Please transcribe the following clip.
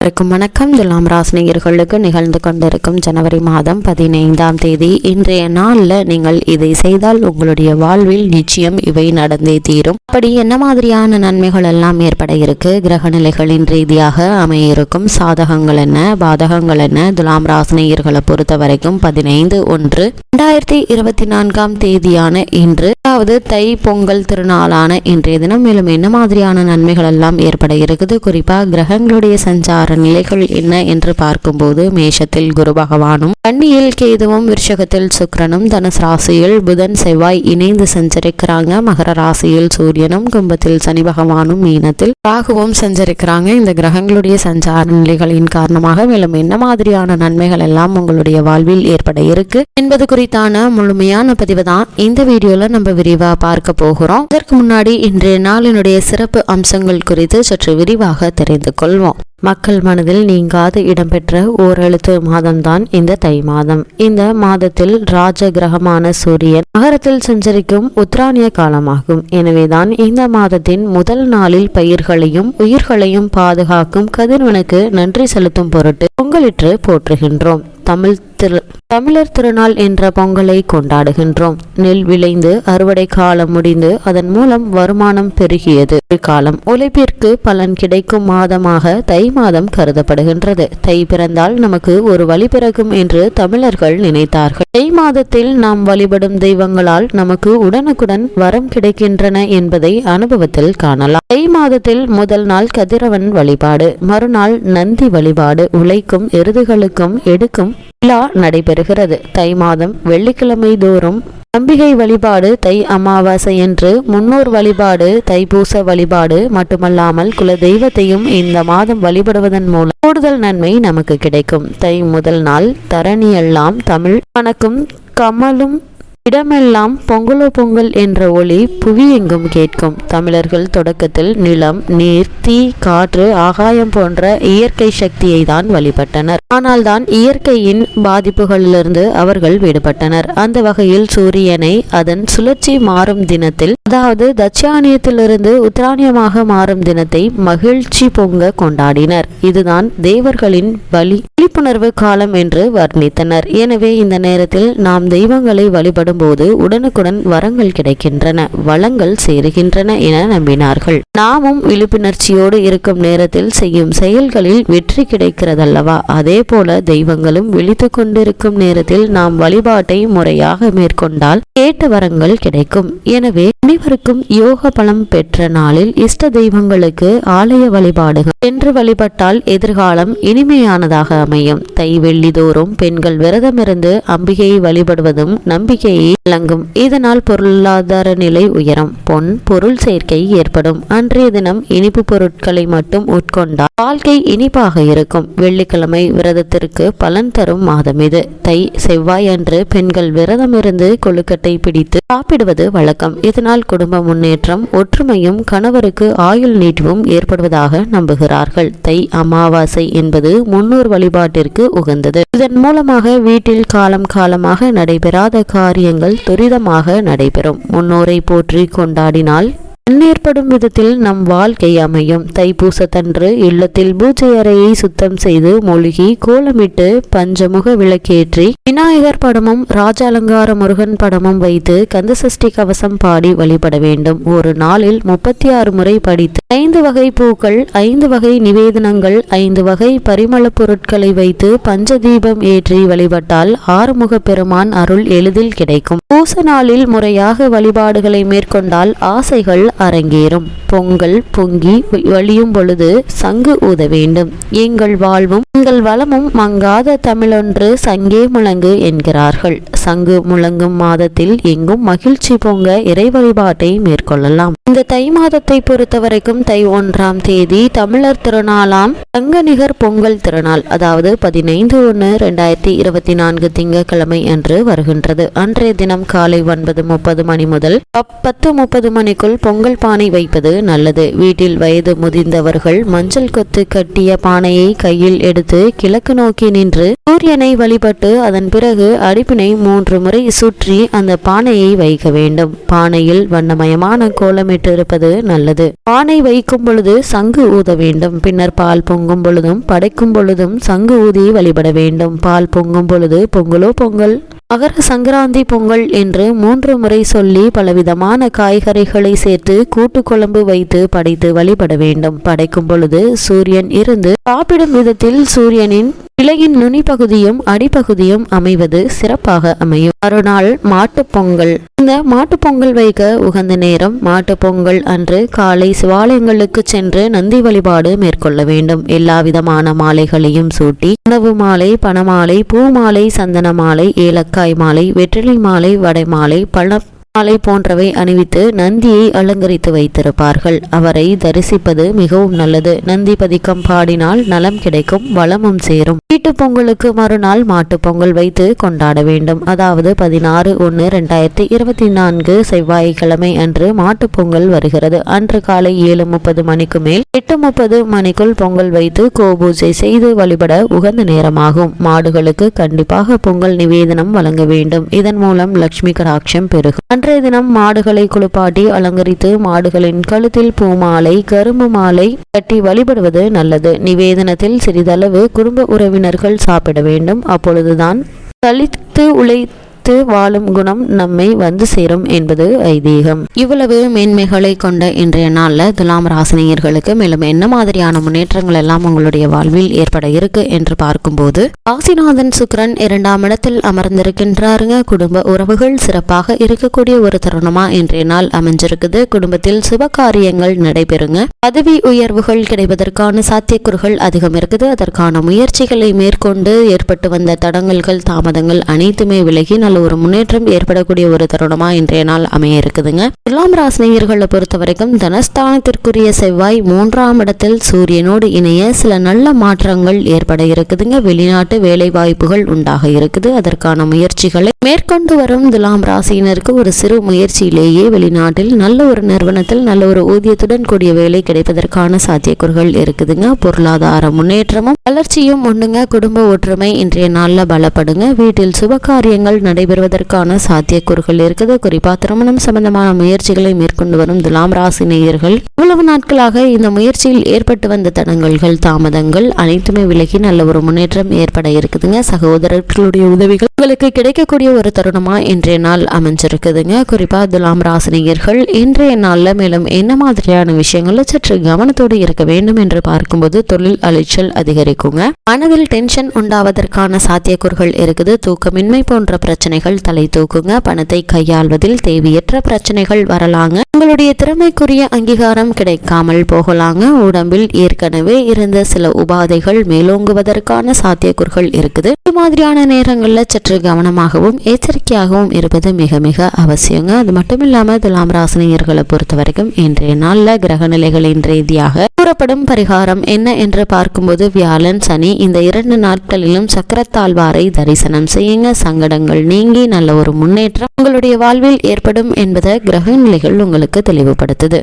வணக்கம். துலாம் ராசினியர்களுக்கு நிகழ்ந்து கொண்டிருக்கும் ஜனவரி மாதம் 15ஆம் தேதி இன்றைய நாளில் நீங்கள் இதை செய்தால் உங்களுடைய வாழ்வில் நிச்சயம் இவை நடந்தே தீரும். அப்படி என்ன மாதிரியான நன்மைகள் எல்லாம் ஏற்பட இருக்கு, கிரக நிலைகளின் ரீதியாக அமைய இருக்கும் சாதகங்கள் என்ன, பாதகங்கள் என்ன, துலாம் ராசினியர்களை பொறுத்த வரைக்கும் 15/1/2024 தேதியான இன்று, அதாவது தை பொங்கல் திருநாளான இன்றைய தினம் மேலும் என்ன மாதிரியான நன்மைகள் எல்லாம் ஏற்பட இருக்குது, குறிப்பா கிரகங்களுடைய சஞ்சார நிலைகள் என்ன என்று பார்க்கும்போது மேஷத்தில் குரு பகவானும், கன்னியில் கேதுவும், விருஷகத்தில் சுக்கிரனும், தனுசு ராசியில் புதன் செவ்வாய் இணைந்து சஞ்சரிக்கிறாங்க. மகர ராசியில் சூரியனும், கும்பத்தில் சனி பகவானும், மீனத்தில் ராகுவும் சஞ்சரிக்கிறாங்க. இந்த கிரகங்களுடைய சஞ்சார நிலைகளின் காரணமாக மேலும் என்ன மாதிரியான நன்மைகள் எல்லாம் உங்களுடைய வாழ்வில் ஏற்பட இருக்கு என்பது குறித்தான முழுமையான பதிவு தான் இந்த வீடியோல நம்ம விரிவா பார்க்க போகிறோம். அதற்கு முன்னாடி இன்றைய நாளினுடைய சிறப்பு அம்சங்கள் குறித்து சற்று விரிவாக தெரிந்து கொள்வோம். மக்கள் மனதில் நீங்காது இடம்பெற்ற ஓரெழுத்து மாதம்தான் இந்த தை மாதம். இந்த மாதத்தில் ராஜ கிரகமான சூரியன் மகரத்தில் சஞ்சரிக்கும் உத்திராணிய காலமாகும். எனவேதான் இந்த மாதத்தின் முதல் நாளில் பயிர்களையும் உயிர்களையும் பாதுகாக்கும் கதிரவனுக்கு நன்றி செலுத்தும் பொருட்டு பொங்கலிட்டு போற்றுகின்றோம். தமிழர் திருநாள் என்ற பொங்கலை கொண்டாடுகின்றோம். நெல் விளைந்து அறுவடை காலம் முடிந்து அதன் மூலம் வருமானம் பெருகியது காலம். உழைப்பிற்கு பலன் கிடைக்கும் மாதமாக தை மாதம் கருதப்படுகின்றது. தை பிறந்தால் நமக்கு ஒரு வழி பிறக்கும் என்று தமிழர்கள் நினைத்தார்கள். தை மாதத்தில் நாம் வழிபடும் தெய்வங்களால் நமக்கு உடனுக்குடன் வரம் கிடைக்கின்றன என்பதை அனுபவத்தில் காணலாம். தை மாதத்தில் முதல் நாள் கதிரவன் வழிபாடு, மறுநாள் நந்தி வழிபாடு, உழைக்கும் எருதுகளுக்கும் எடுக்கும் விழா நடைபெறுகிறது. தை மாதம் வெள்ளிக்கிழமை தோறும் அம்பிகை வழிபாடு, தை அமாவாசை என்று முன்னோர் வழிபாடு, தைப்பூச வழிபாடு மட்டுமல்லாமல் குல தெய்வத்தையும் இந்த மாதம் வழிபடுவதன் மூலம் கூடுதல் நன்மை நமக்கு கிடைக்கும். தை முதல் நாள் தரணியெல்லாம் தமிழ் மணக்கும், கமலும் இடமெல்லாம் பொங்கலோ பொங்கல் என்ற ஒளி புவியெங்கும் கேட்கும். தமிழர்கள் தொடக்கத்தில் நிலம், நீர், தீ, காற்று, ஆகாயம் போன்ற இயற்கை சக்தியை தான் வழிபட்டனர். ஆனால் தான் இயற்கையின் பாதிப்புகளிலிருந்து அவர்கள் விடுபட்டனர். அந்த வகையில் சூரியனை அதன் சுழற்சி மாறும் தினத்தில், அதாவது தட்சாயனத்திலிருந்து உத்திராயணமாக மாறும் தினத்தை மகிழ்ச்சி பொங்க கொண்டாடினர். இதுதான் தேவர்களின் விழிப்புணர்வு காலம் என்று வர்ணித்தனர். எனவே இந்த நேரத்தில் நாம் தெய்வங்களை வழிபடும் போது உடனுக்குடன் வரங்கள் கிடைக்கின்றன, வளங்கள் சேருகின்றன என நம்பினார்கள். நாமும் விழிப்புணர்ச்சியோடு இருக்கும் நேரத்தில் செய்யும் செயல்களில் வெற்றி கிடைக்கிறதல்லவா? அதே போல தெய்வங்களும் விழித்து கொண்டிருக்கும் நேரத்தில் நாம் வழிபாட்டை முறையாக மேற்கொண்டால் கேட்ட வரங்கள் கிடைக்கும். எனவே அனைவருக்கும் யோக பலம் பெற்ற நாளில் இஷ்ட தெய்வங்களுக்கு ஆலய வழிபாடுகள் என்று வழிபட்டால் எதிர்காலம் இனிமையானதாக அமையும். தை வெள்ளி தோறும் பெண்கள் விரதமிருந்து அம்பிகையை வழிபடுவதும் நம்பிக்கையை வழங்கும். இதனால் பொருளாதார நிலை உயரும், பொன் பொருள் சேர்க்கை ஏற்படும். அன்றைய தினம் இனிப்பு பொருட்களை மட்டும் உட்கொண்டால் வாழ்க்கை இனிப்பாக இருக்கும். வெள்ளிக்கிழமை விரதத்திற்கு பலன் தரும் மாதம் இது. தை செவ்வாய் அன்று பெண்கள் விரதமிருந்து கொழுக்கட்டை பிடித்து சாப்பிடுவது வழக்கம். இதனால் குடும்ப முன்னேற்றம், ஒற்றுமையும் கணவருக்கு ஆயுள் நீட்டிவும் ஏற்படுவதாக நம்புகிறார்கள். தை அமாவாசை என்பது முன்னோர் வழிபாட்டிற்கு உகந்தது. இதன் மூலமாக வீட்டில் காலம் காலமாக நடைபெறாத காரியங்கள் துரிதமாக நடைபெறும். முன்னோரை போற்றி கொண்டாடினால் ஏற்படும் விதத்தில் நம் வாழ்க்கை அமையும். தைப்பூசத்தன்று இல்லத்தில் பூஜை அறையை சுத்தம் செய்து மொழிகி கோலமிட்டு பஞ்சமுக விளக்கேற்றி விநாயகர் படமும் ராஜாலங்கார முருகன் படமும் வைத்து கந்தசஷ்டி கவசம் பாடி வழிபட வேண்டும். ஒரு நாளில் 36 முறை படித்து 5 வகை பூக்கள், 5 வகை நிவேதனங்கள், 5 வகை பரிமள பொருட்களை வைத்து பஞ்சதீபம் ஏற்றி வழிபட்டால் ஆறுமுக பெருமான் அருள் எளிதில் கிடைக்கும். பூச நாளில் முறையாக வழிபாடுகளை மேற்கொண்டால் ஆசைகள் அரங்கேறும். பொங்கல் பொங்கி வழியும் பொழுது சங்கு ஊத வேண்டும். எங்கள் வாழ்வும் எங்கள் வளமும் மங்காத தமிழொன்று சங்கே முழங்கு என்கிறார்கள். சங்கு முழங்கும் மாதத்தில் எங்கும் மகிழ்ச்சி பொங்க இறை வழிபாட்டை மேற்கொள்ளலாம். இந்த தை மாதத்தை பொறுத்தவரைக்கும் தை 1ஆம் தேதி தமிழர் திருநாளாம் தங்கநிகர் பொங்கல் திருநாள், அதாவது 15/1/2024 திங்கட்கிழமை அன்று வருகின்றது. அன்றைய தினம் காலை 9:30 மணி முதல் 10:30 மணிக்குள் பொங்கல் பானை வைப்பது நல்லது. வீட்டில் வயது முதிர்ந்தவர்கள் மஞ்சள் கொத்து கட்டிய பானையை கையில் எடுத்து கிழக்கு நோக்கி நின்று சூரியனை வழிபட்டு அதன் பிறகு அடுப்பினை 3 முறை சுற்றி அந்த பானையை வைக்க வேண்டும். பானையில் வண்ணமயமான கோலமிட்டு இருப்பது நல்லது. பானை வைக்கும் பொழுது சங்கு ஊத வேண்டும். பின்னர் பால் பொங்கும் பொழுதும் படைக்கும் பொழுதும் சங்கு ஊதி வழிபட வேண்டும். பால் பொங்கும் பொழுது பொங்கலோ பொங்கல், மகர சங்கராந்தி பொங்கல் என்று 3 முறை சொல்லி பலவிதமான காய்கறிகளை சேர்த்து கூட்டு குழம்பு வைத்து படைத்து வழிபட வேண்டும். படைக்கும் பொழுது சூரியன் இருந்து சாப்பிடும் விதத்தில் சூரியனின் இலையின் நுனி பகுதியும் அடிப்பகுதியும் அமைவது சிறப்பாக அமையும். மறுநாள் மாட்டுப் பொங்கல். இந்த மாட்டுப் பொங்கல் வைக்க உகந்த நேரம் மாட்டுப் பொங்கல் அன்று காலை சிவாலயங்களுக்கு சென்று நந்தி வழிபாடு மேற்கொள்ள வேண்டும். எல்லா விதமான மாலைகளையும் சூட்டி உணவு மாலை, பணமாலை, பூ மாலை, சந்தன மாலை, ஏலக்காய் மாலை, வெற்றிலை மாலை, வடை மாலை, பழ மாலை போன்றவை அணிவித்து நந்தியை அலங்கரித்து வைத்திருப்பார்கள். அவரை தரிசிப்பது மிகவும் நல்லது. நந்தி பதிக்கம் பாடினால் நலம் கிடைக்கும், வளமும் சேரும். வீட்டு பொங்கலுக்கு மறுநாள் மாட்டு பொங்கல் வைத்து கொண்டாட வேண்டும். அதாவது 16/1/2024 செவ்வாய்க்கிழமை அன்று மாட்டு பொங்கல் வருகிறது. அன்று காலை 7:30 மணிக்கு மேல் 8:30 மணிக்குள் பொங்கல் வைத்து கோபூஜை செய்து வழிபட உகந்த நேரமாகும். மாடுகளுக்கு கண்டிப்பாக பொங்கல் நிவேதனம் வழங்க வேண்டும். இதன் மூலம் லட்சுமி கடாட்சம் பெருகும். அன்றைய தினம் மாடுகளை குளிப்பாட்டி அலங்கரித்து மாடுகளின் கழுத்தில் பூமாலை, கரும்பு மாலை கட்டி வழிபடுவது நல்லது. நிவேதனத்தில் சிறிதளவு குடும்ப உறவினர்கள் சாப்பிட வேண்டும். அப்பொழுதுதான் தளித்து உழைத்து வாழும் குணம் நம்மை வந்து சேரும் என்பது ஐதீகம். இவ்வளவு மேன்மைகளை கொண்ட இன்றைய நாள்ல துலாம் ராசினியர்களுக்கு மேலும் என்ன மாதிரியான முன்னேற்றங்கள் எல்லாம் உங்களுடைய வாழ்வில் ஏற்பட இருக்கு என்று பார்க்கும்போது, ராசிநாதன் சுக்கிரன் 2ஆம் இடத்தில் அமர்ந்திருக்கின்றாருங்க. குடும்ப உறவுகள் சிறப்பாக இருக்கக்கூடிய ஒரு தருணமா இன்றைய நாள் அமைஞ்சிருக்குது. குடும்பத்தில் சுப காரியங்கள் நடைபெறுங்க. பதவி உயர்வுகள் கிடைப்பதற்கான சாத்தியக்கூறுகள் அதிகம் இருக்குது. அதற்கான முயற்சிகளை மேற்கொண்டு ஏற்பட்டு வந்த தடங்கல்கள், தாமதங்கள் அனைத்துமே விலகி நல்ல ஒரு முன்னேற்றம் ஏற்படக்கூடிய ஒரு தருணமா இன்றைய நாள் அமைய இருக்குதுங்க. துலாம் ராசினியர்களை பொறுத்த வரைக்கும் தனஸ்தானத்திற்குரிய செவ்வாய் 3ஆம் இடத்தில் சூரியனோடு இணைய சில நல்ல மாற்றங்கள் ஏற்பட இருக்குதுங்க. வெளிநாட்டு வேலை வாய்ப்புகள் உண்டாக இருக்குது. அதற்கான முயற்சிகளை மேற்கொண்டு வரும் துலாம் ராசியினருக்கு ஒரு சிறு முயற்சியிலேயே வெளிநாட்டில் நல்ல ஒரு நிறுவனத்தில் நல்ல ஒரு ஊதியத்துடன் கூடிய வேலை கிடைப்பதற்கான சாத்தியக்கூறுகள் இருக்குதுங்க. பொருளாதார முன்னேற்றமும் வளர்ச்சியும் உண்டுங்க. குடும்ப ஒற்றுமை இன்றைய நாள்ல பலப்படுங்க. வீட்டில் சுப காரியங்கள் நடைபெறுவதற்கான சாத்தியக்கூறுகள் இருக்குது. குறிப்பா திருமணம் சம்பந்தமான முயற்சிகளை மேற்கொண்டு வரும் துலாம் ராசி நேயர்கள் இவ்வளவு நாட்களாக இந்த முயற்சியில் ஏற்பட்டு வந்த தடங்கல்கள், தாமதங்கள் அனைத்துமே விலகி நல்ல ஒரு முன்னேற்றம் ஏற்பட இருக்குதுங்க. சகோதரர்களுடைய உதவிகள் உங்களுக்கு கிடைக்கக்கூடிய ஒரு தருணமா இன்றைய நாள் அமைஞ்சிருக்குதுங்க. குறிப்பா துலாம் ராசி நேயர்கள் இன்றைய நாள்ல மேலும் என்ன மாதிரியான விஷயங்கள்ல சற்று கவனத்தோடு இருக்க வேண்டும் என்று பார்க்கும்போது, தொழில் அலைச்சல் அதிகரிக்குங்க. மனதில் டென்ஷன் உண்டாவதற்கான சாத்தியக்கூறுகள் இருக்குது. தூக்கமின்மை போன்ற பிரச்சனைகள் தலை தூக்குங்க. பணத்தை கையாள்வதில் தேவையற்ற பிரச்சனைகள் வரலாங்க. உங்களுடைய திறமைக்குரிய அங்கீகாரம் கிடைக்காமல் போகலாங்க. உடம்பில் ஏற்கனவே இருந்த சில உபாதைகள் மேலோங்குவதற்கான சாத்தியக்கூறுகள் இருக்குது. இது மாதிரியான நேரங்கள்ல சற்று கவனமாகவும் எச்சரிக்கையாகவும் இருப்பது மிக மிக அவசியங்க. அது மட்டும் இல்லாம துலாம் ராசினியர்களை பொறுத்த வரைக்கும் இன்றைய நாள்ல கிரக நிலைகளின் ரீதியாக கூறப்படும் பரிகாரம் என்ன என்று பார்க்கும்போது, வியாழன், சனி இந்த 2 நாட்களிலும் சக்கரத்தாழ்வாரை தரிசனம் செய்யுங்க. சங்கடங்கள் நீங்கி நல்ல ஒரு முன்னேற்றம் உங்களுடைய வாழ்வில் ஏற்படும் என்பதை கிரக நிலைகள் உங்களுக்கு தெளிவுபடுத்துது.